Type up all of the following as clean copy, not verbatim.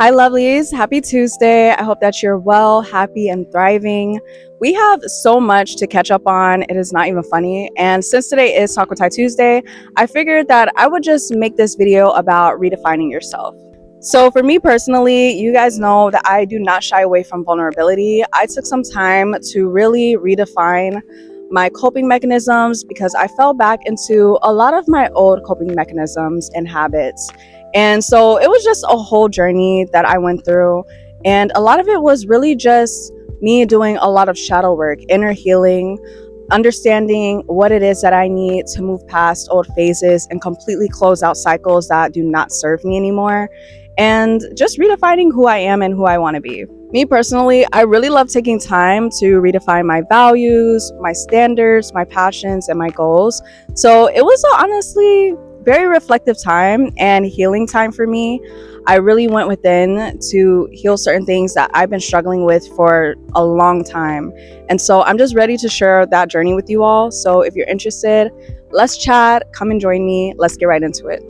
Hi, lovelies. Happy Tuesday. I hope that you're well, happy, and thriving. We have so much to catch up on. It is not even funny. And since today is Taco Tie Tuesday, I figured that I would just make this video about redefining yourself. So, for me personally, you guys know that I do not shy away from vulnerability. I took some time to really redefine my coping mechanisms because I fell back into a lot of my old coping mechanisms and habits. And so it was just a whole journey that I went through. And a lot of it was really just me doing a lot of shadow work, inner healing, understanding what it is that I need to move past old phases and completely close out cycles that do not serve me anymore. And just redefining who I am and who I want to be. Me personally, I really love taking time to redefine my values, my standards, my passions, and my goals. So it was honestly very reflective time and healing time for me. I really went within to heal certain things that I've been struggling with for a long time. And so I'm just ready to share that journey with you all. So if you're interested, let's chat, come and join me. Let's get right into it.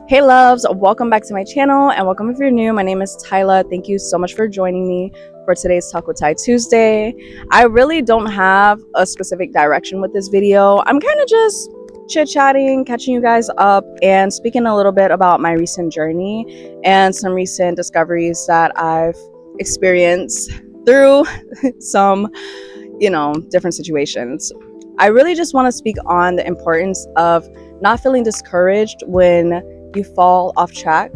Hey loves, welcome back to my channel and welcome if you're new. My name is Tyla. Thank you so much for joining me for today's Taco Tie Tuesday. I really don't have a specific direction with this video. I'm kind of just chit-chatting, catching you guys up, and speaking a little bit about my recent journey and some recent discoveries that I've experienced through some, different situations. I really just want to speak on the importance of not feeling discouraged when you fall off track,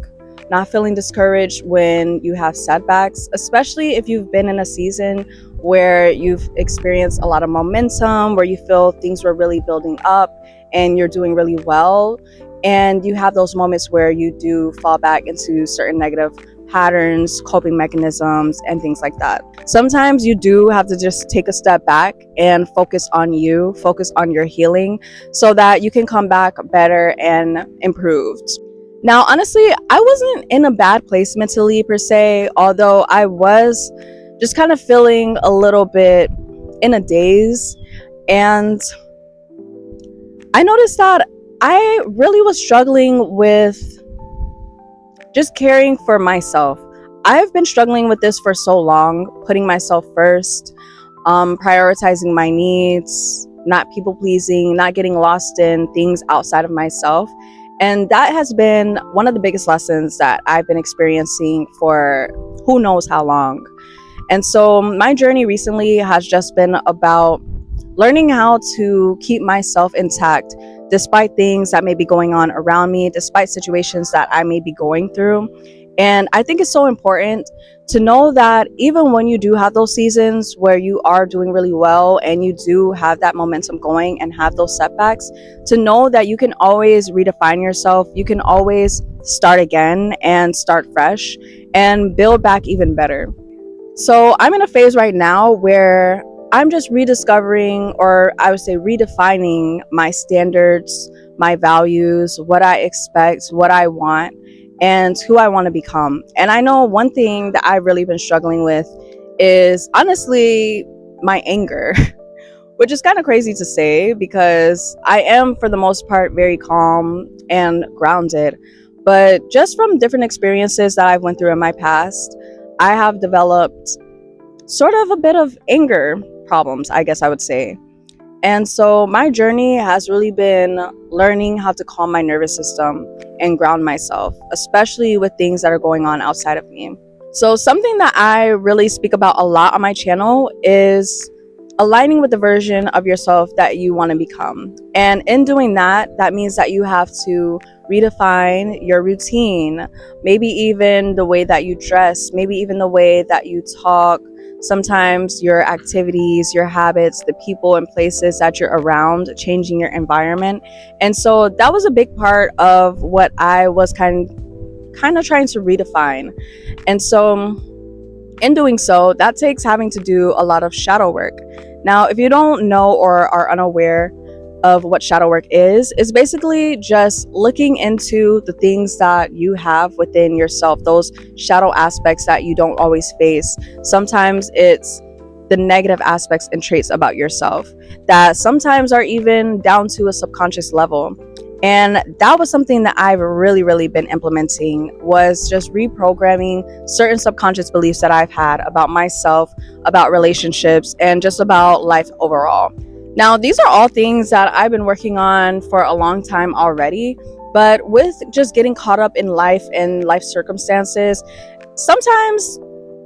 not feeling discouraged when you have setbacks, especially if you've been in a season where you've experienced a lot of momentum, where you feel things were really building up and you're doing really well, and you have those moments where you do fall back into certain negative patterns, coping mechanisms, and things like that. Sometimes you do have to just take a step back and focus on you, focus on your healing so that you can come back better and improved. Now, honestly, I wasn't in a bad place mentally per se, although I was just kind of feeling a little bit in a daze. And I noticed that I really was struggling with just caring for myself. I've been struggling with this for so long, putting myself first, prioritizing my needs, not people pleasing, not getting lost in things outside of myself. And that has been one of the biggest lessons that I've been experiencing for who knows how long. And so my journey recently has just been about learning how to keep myself intact despite things that may be going on around me, despite situations that I may be going through. And I think it's so important to know that even when you do have those seasons where you are doing really well and you do have that momentum going and have those setbacks, to know that you can always redefine yourself. You can always start again and start fresh and build back even better. So I'm in a phase right now where I'm just rediscovering, or I would say redefining, my standards, my values, what I expect, what I want, and who I want to become. And I know one thing that I've really been struggling with is honestly my anger, which is kind of crazy to say because I am for the most part very calm and grounded. But just from different experiences that I've went through in my past, I have developed sort of a bit of anger problems, I guess I would say. And so my journey has really been learning how to calm my nervous system and ground myself, especially with things that are going on outside of me. So something that I really speak about a lot on my channel is aligning with the version of yourself that you want to become. And in doing that, that means that you have to redefine your routine, maybe even the way that you dress, maybe even the way that you talk, sometimes your activities, your habits, the people and places that you're around, changing your environment. And so that was a big part of what I was kind of trying to redefine. And so in doing so, that takes having to do a lot of shadow work. Now, if you don't know or are unaware of what shadow work is, it's basically just looking into the things that you have within yourself, those shadow aspects that you don't always face. Sometimes it's the negative aspects and traits about yourself that sometimes are even down to a subconscious level. And that was something that I've really been implementing, was just reprogramming certain subconscious beliefs that I've had about myself, about relationships, and just about life overall. Now, these are all things that I've been working on for a long time already, but with just getting caught up in life and life circumstances, sometimes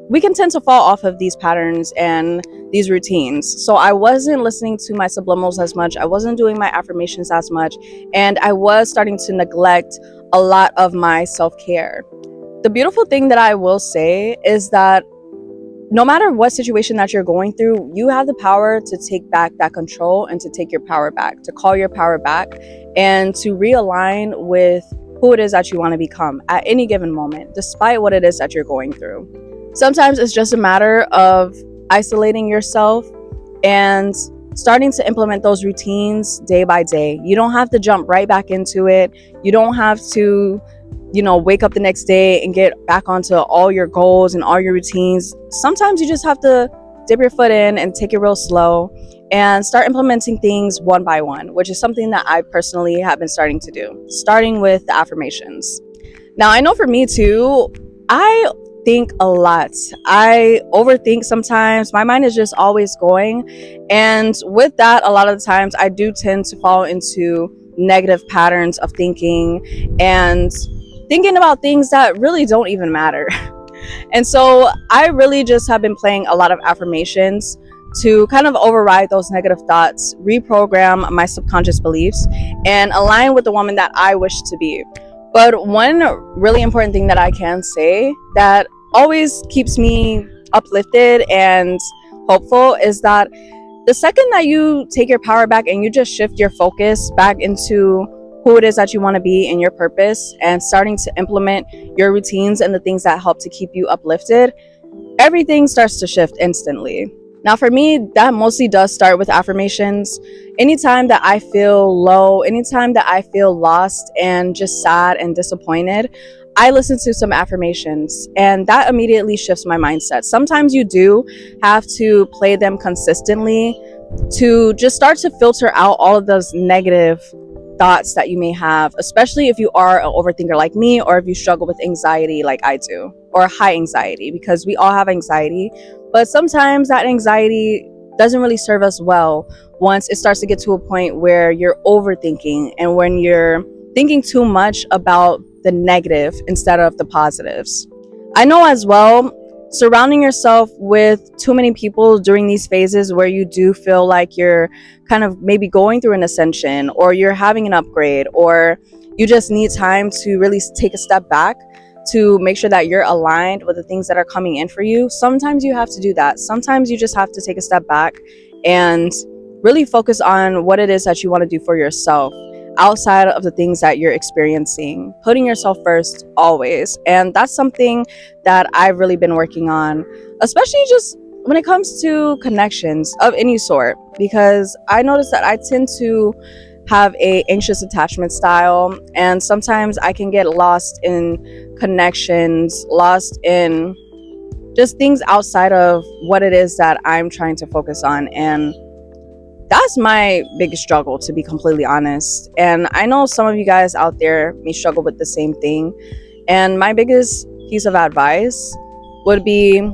we can tend to fall off of these patterns and these routines. So I wasn't listening to my subliminals as much. I wasn't doing my affirmations as much. And I was starting to neglect a lot of my self-care. The beautiful thing that I will say is that no matter what situation that you're going through, you have the power to take back that control and to take your power back, to call your power back, and to realign with who it is that you want to become at any given moment, despite what it is that you're going through. Sometimes it's just a matter of isolating yourself and starting to implement those routines day by day. You don't have to jump right back into it. You don't have to, wake up the next day and get back onto all your goals and all your routines. Sometimes you just have to dip your foot in and take it real slow and start implementing things one by one, which is something that I personally have been starting to do, starting with the affirmations. Now, I know for me too, I think a lot. I overthink sometimes. My mind is just always going. And with that, a lot of the times I do tend to fall into negative patterns of thinking and thinking about things that really don't even matter. And so I really just have been playing a lot of affirmations to kind of override those negative thoughts, reprogram my subconscious beliefs, and align with the woman that I wish to be. But one really important thing that I can say that always keeps me uplifted and hopeful is that the second that you take your power back and you just shift your focus back into who it is that you want to be and your purpose, and starting to implement your routines and the things that help to keep you uplifted, everything starts to shift instantly. Now, for me, that mostly does start with affirmations. Anytime that I feel low, anytime that I feel lost and just sad and disappointed, I listen to some affirmations, and that immediately shifts my mindset. Sometimes you do have to play them consistently to just start to filter out all of those negative thoughts that you may have, especially if you are an overthinker like me, or if you struggle with anxiety like I do, or high anxiety, because we all have anxiety. But sometimes that anxiety doesn't really serve us well once it starts to get to a point where you're overthinking and when you're thinking too much about the negative instead of the positives. I know as well, surrounding yourself with too many people during these phases where you do feel like you're kind of maybe going through an ascension, or you're having an upgrade, or you just need time to really take a step back to make sure that you're aligned with the things that are coming in for you. Sometimes you have to do that. Sometimes you just have to take a step back and really focus on what it is that you want to do for yourself outside of the things that you're experiencing, putting yourself first always. And that's something that I've really been working on, especially just when it comes to connections of any sort, because I noticed that I tend to have a anxious attachment style, and sometimes I can get lost in connections, lost in just things outside of what it is that I'm trying to focus on. And that's my biggest struggle, to be completely honest. And I know some of you guys out there may struggle with the same thing. And my biggest piece of advice would be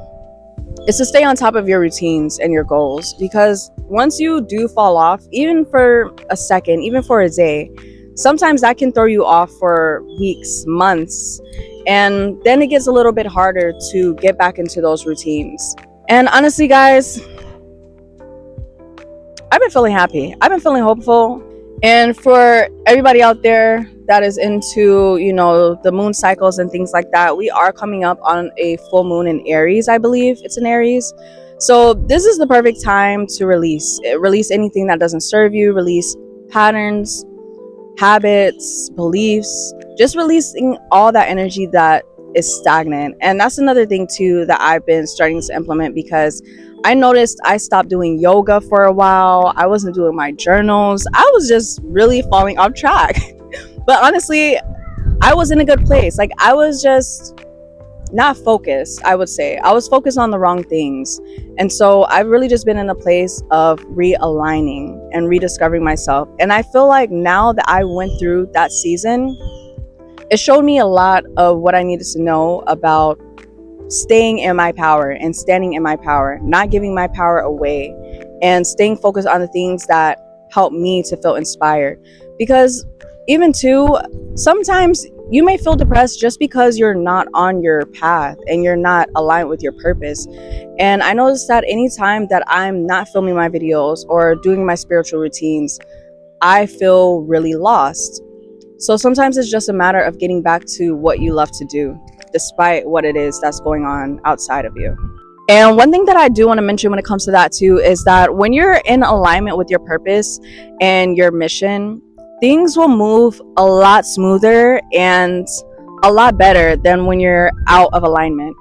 is to stay on top of your routines and your goals, because once you do fall off, even for a second, even for a day, sometimes that can throw you off for weeks, months, and then it gets a little bit harder to get back into those routines. And honestly, guys, I've been feeling happy. I've been feeling hopeful. And for everybody out there that is into, the moon cycles and things like that, we are coming up on a full moon in Aries. I believe it's in Aries. So this is the perfect time to release anything that doesn't serve you, release patterns, habits, beliefs, just releasing all that energy that is stagnant. And that's another thing too that I've been starting to implement, because I noticed I stopped doing yoga for a while. I wasn't doing my journals. I was just really falling off track. But honestly, I was in a good place. Like, I was just not focused, I would say. I was focused on the wrong things. And so I've really just been in a place of realigning and rediscovering myself. And I feel like now that I went through that season, it showed me a lot of what I needed to know about staying in my power and standing in my power, not giving my power away, and staying focused on the things that help me to feel inspired. Because even too, sometimes you may feel depressed just because you're not on your path and you're not aligned with your purpose. And I noticed that anytime that I'm not filming my videos or doing my spiritual routines, I feel really lost. So sometimes it's just a matter of getting back to what you love to do, despite what it is that's going on outside of you. And one thing that I do want to mention when it comes to that too is that when you're in alignment with your purpose and your mission, things will move a lot smoother and a lot better than when you're out of alignment.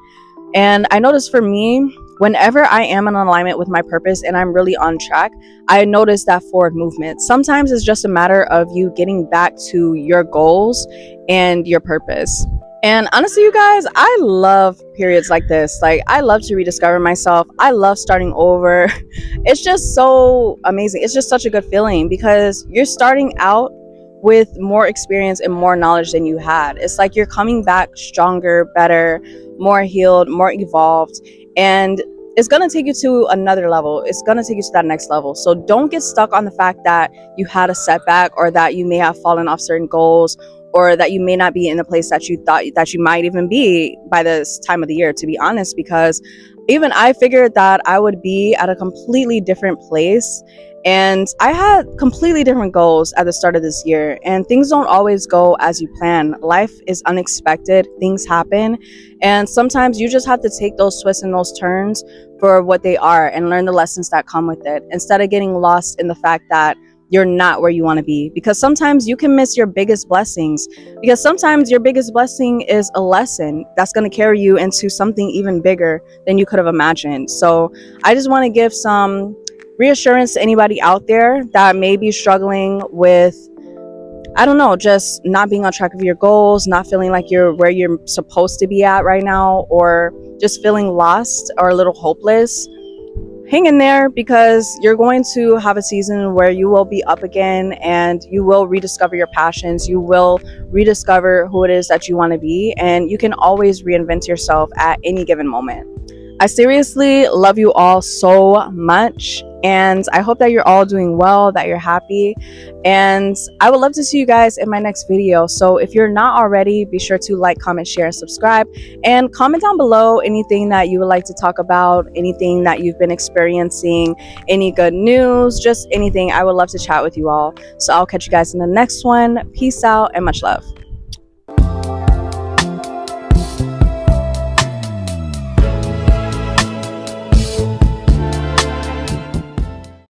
And I notice for me, whenever I am in alignment with my purpose and I'm really on track, I notice that forward movement. Sometimes it's just a matter of you getting back to your goals and your purpose. And honestly, you guys, I love periods like this. Like, I love to rediscover myself. I love starting over. It's just so amazing. It's just such a good feeling because you're starting out with more experience and more knowledge than you had. It's like you're coming back stronger, better, more healed, more evolved. And it's going to take you to another level. It's going to take you to that next level. So don't get stuck on the fact that you had a setback or that you may have fallen off certain goals or that you may not be in the place that you thought that you might even be by this time of the year, to be honest, because even I figured that I would be at a completely different place. And I had completely different goals at the start of this year, and things don't always go as you plan. Life is unexpected, things happen, and sometimes you just have to take those twists and those turns for what they are and learn the lessons that come with it instead of getting lost in the fact that you're not where you want to be, because sometimes you can miss your biggest blessings, because sometimes your biggest blessing is a lesson that's going to carry you into something even bigger than you could have imagined. So I just want to give some reassurance to anybody out there that may be struggling with, I don't know, just not being on track of your goals, not feeling like you're where you're supposed to be at right now, or just feeling lost or a little hopeless. Hang in there, because you're going to have a season where you will be up again and you will rediscover your passions. You will rediscover who it is that you want to be, and you can always reinvent yourself at any given moment. I seriously love you all so much, and I hope that you're all doing well, that you're happy, and I would love to see you guys in my next video. So if you're not already, be sure to like, comment, share, and subscribe, and comment down below anything that you would like to talk about, anything that you've been experiencing, any good news, just anything. I would love to chat with you all. So I'll catch you guys in the next one. Peace out and much love.